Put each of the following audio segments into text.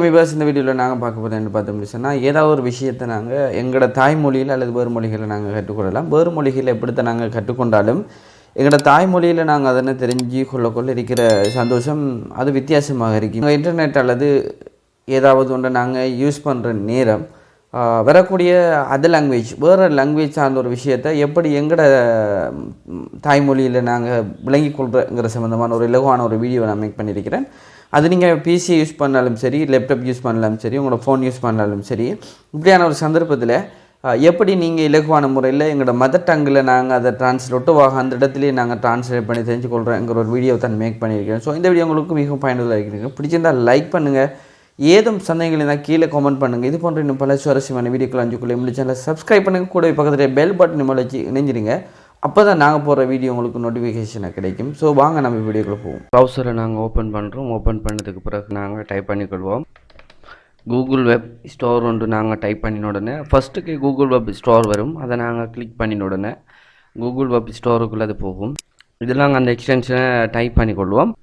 விவாஸ் இந்த வீடியோவில் நாங்கள் பார்க்க போகிறோம் என்ன பார்த்தோம்னு சொன்னால் ஏதாவது ஒரு விஷயத்தை நாங்கள் எங்களோட தாய்மொழியில் அல்லது வேறு மொழிகளை நாங்கள் கற்றுக்கொள்ளலாம். வேறு மொழிகளை எப்படித்தான் நாங்கள் கற்றுக்கொண்டாலும் எங்களோட தாய்மொழியில் நாங்கள் அதனை தெரிஞ்சு கொள்ள இருக்கிற சந்தோஷம் அது வித்தியாசமாக இருக்கும். இன்டர்நெட் அல்லது ஏதாவது ஒன்று நாங்கள் யூஸ் பண்ணுற நேரம் வரக்கூடிய அதர் லாங்குவேஜ் வேறு லாங்குவேஜ் சார்ந்த ஒரு விஷயத்தை எப்படி எங்களோட தாய்மொழியில் நாங்கள் விளங்கி கொள்கிறங்கிற சம்மந்தமான ஒரு இலகுவான ஒரு வீடியோ நான் மேக் பண்ணியிருக்கிறேன். அது நீங்கள் பிசி யூஸ் பண்ணாலும் சரி, லேப்டாப் யூஸ் பண்ணாலும் சரி, உங்களோட ஃபோன் யூஸ் பண்ணாலும் சரி, இப்படியான ஒரு சந்தர்ப்பத்தில் எப்படி நீங்கள் இலகுவான முறையில் எங்களோட மதர் டங்கில் நாங்கள் அதை ஒட்டுவாக அந்த இடத்துலேயே நாங்கள் ட்ரான்ஸ்லேட் பண்ணி தெரிஞ்சு கொள்கிறோங்கிற ஒரு வீடியோ தான் மேக் பண்ணியிருக்கேன். ஸோ இந்த வீடியோ உங்களுக்கு மிகவும் பயனுள்ளதாக இருக்கிறது. பிடிச்சிருந்தால் லைக் பண்ணுங்கள், ஏதும் சந்தேகங்கள் இருந்தால் கீழே கமெண்ட் பண்ணுங்கள். இது போன்ற இன்னும் பல சுவாரஸ்யமான வீடியோக்கள் அஞ்சுக்குள்ளே முடிஞ்ச சேனலை சப்ஸ்கிரைப் பண்ணுங்கள். கூட பக்கத்தில் பெல் பட்டன் வச்சு இணைஞ்சிடுங்க. அப்போ தான் நாங்கள் போகிற வீடியோ உங்களுக்கு நோட்டிஃபிகேஷனாக கிடைக்கும். ஸோ வாங்க நம்ம வீடியோக்குள்ளே போவோம். ப்ரௌசரை நாங்கள் ஓப்பன் பண்ணுறோம். ஓப்பன் பண்ணதுக்கு பிறகு நாங்கள் டைப் பண்ணிக்கொள்வோம். கூகுள் வெப் ஸ்டோர் ஒன்று நாங்கள் டைப் பண்ணின உடனே ஃபஸ்ட்டுக்கு கூகுள் வெப் ஸ்டோர் வரும். அதை நாங்கள் கிளிக் பண்ணின உடனே கூகுள் வெப் ஸ்டோருக்குள்ளே அது போகும். இதில் நாங்கள் அந்த எக்ஸ்டென்ஷனை டைப் பண்ணிக்கொள்வோம்.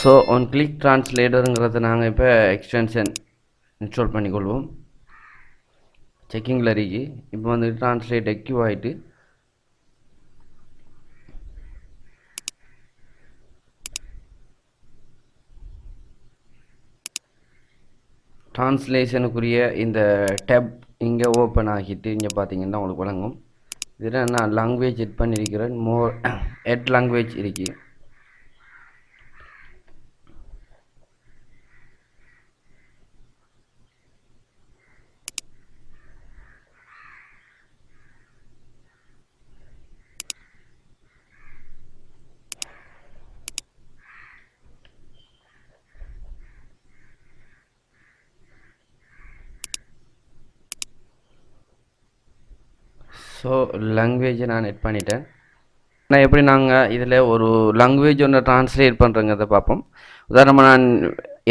ஸோ ஒன் கிளிக் ட்ரான்ஸ்லேட்டருங்கிறத நாங்கள் இப்போ எக்ஸ்டென்ஷன் இன்ஸ்டால் பண்ணிக்கொள்வோம். செக்கிங்கில் இருக்கு. இப்போ வந்து ட்ரான்ஸ்லேட் எக்யூ ஆகிட்டு ட்ரான்ஸ்லேஷனுக்குரிய இந்த டேப் இங்கே ஓப்பன் ஆகிட்டு இங்கே பார்த்தீங்கன்னா உங்களுக்கு வழங்கும். இதில் நான் லாங்குவேஜ் எட் பண்ணியிருக்கிறேன். எட் லாங்குவேஜ் இருக்கு. ஸோ லாங்குவேஜை நான் எட் பண்ணிட்டேன். நான் எப்படி நாங்கள் இதில் ஒரு லாங்குவேஜ் ஒன்று ட்ரான்ஸ்லேட் பண்ணுறங்கிறத பார்ப்போம். உதாரணமாக நான்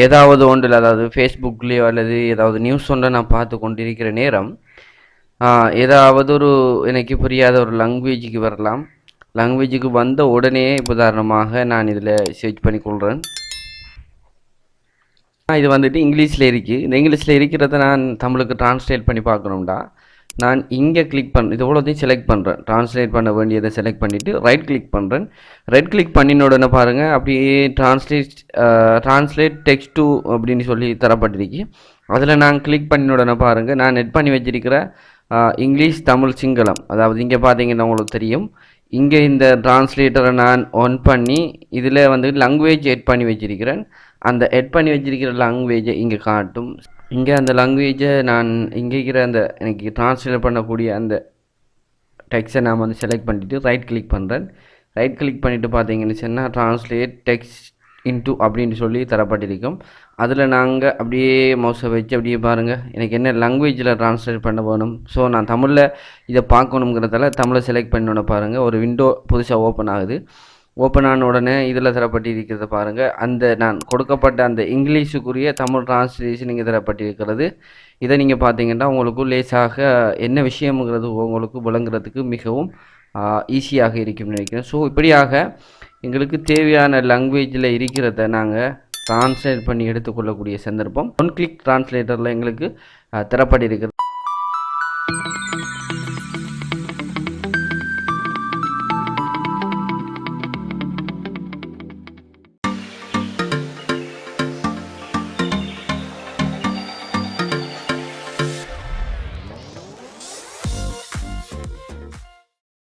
ஏதாவது ஒன்றில், அதாவது ஃபேஸ்புக்லேயோ அல்லது ஏதாவது நியூஸ் ஒன்றை நான் பார்த்து கொண்டிருக்கிற நேரம் ஏதாவது ஒரு எனக்கு புரியாத ஒரு லாங்குவேஜுக்கு வரலாம். லாங்குவேஜுக்கு வந்த உடனே உதாரணமாக நான் இதில் சர்ச் பண்ணிக்கொள்கிறேன். இது வந்துட்டு இங்கிலீஷில் இருக்குது. இந்த இங்கிலீஷில் இருக்கிறத நான் தமிழுக்கு ட்ரான்ஸ்லேட் பண்ணி பார்க்கணும்டா நான் இங்கே கிளிக் பண்ண இது எவ்வளோத்தையும் செலக்ட் பண்ணுறேன். ட்ரான்ஸ்லேட் பண்ண வேண்டியதை செலக்ட் பண்ணிவிட்டு ரைட் கிளிக் பண்ணுறேன். ரைட் கிளிக் பண்ணின உடனே பாருங்கள் அப்படியே ட்ரான்ஸ்லேட் டெக்ஸ்ட் டு அப்படின்னு சொல்லி தரப்பட்டிருக்கு. அதில் நான் கிளிக் பண்ணின உடனே பாருங்கள் நான் நெட் பண்ணி வச்சிருக்கிற இங்கிலீஷ், தமிழ், சிங்களம், அதாவது இங்கே பார்த்தீங்கன்னா உங்களுக்கு தெரியும். இங்கே இந்த ட்ரான்ஸ்லேட்டரை நான் ஆன் பண்ணி இதில் வந்து லாங்குவேஜ் எட் பண்ணி வச்சிருக்கிறேன். அந்த எட் பண்ணி வச்சிருக்கிற லாங்குவேஜை இங்கே காட்டும். இங்கே அந்த லாங்குவேஜை நான் இங்கே இருக்கிற அந்த எனக்கு ட்ரான்ஸ்லேட் பண்ணக்கூடிய அந்த டெக்ஸ்ட்டை நான் வந்து செலக்ட் பண்ணிவிட்டு ரைட் கிளிக் பண்ணுறேன். ரைட் கிளிக் பண்ணிவிட்டு பார்த்தீங்கன்னு சொன்னால் ட்ரான்ஸ்லேட் டெக்ஸ்ட் இன்டு அப்படின்னு சொல்லி தரப்பட்டிருக்கும். அதில் நாங்கள் அப்படியே மவுஸை வச்சு அப்படியே பாருங்கள் எனக்கு என்ன லாங்குவேஜில் ட்ரான்ஸ்லேட் பண்ண வேணும். ஸோ நான் தமிழில் இதை பார்க்கணுங்கிறதால தமிழை செலக்ட் பண்ணோன்னு பாருங்கள் ஒரு விண்டோ புதுசாக ஓப்பன் ஆகுது. ஓப்பன் ஆன உடனே இதில் தரப்பட்டிருக்கிறத பாருங்கள். அந்த நான் கொடுக்கப்பட்ட அந்த இங்கிலீஷுக்குரிய தமிழ் ட்ரான்ஸ்லேஷன் இங்கே தரப்பட்டிருக்கிறது. இதை நீங்கள் பார்த்தீங்கன்னா உங்களுக்கு லேசாக என்ன விஷயம்ங்கிறது உங்களுக்கு விளங்குறதுக்கு மிகவும் ஈஸியாக இருக்கும்னு நினைக்கிறேன். ஸோ இப்படியாக எங்களுக்கு தேவையான லாங்குவேஜில் இருக்கிறத நாங்கள் ட்ரான்ஸ்லேட் பண்ணி எடுத்துக்கொள்ளக்கூடிய சந்தர்ப்பம் ஒன் கிளிக் ட்ரான்ஸ்லேட்டரில் எங்களுக்கு தரப்பட்டிருக்கிறது.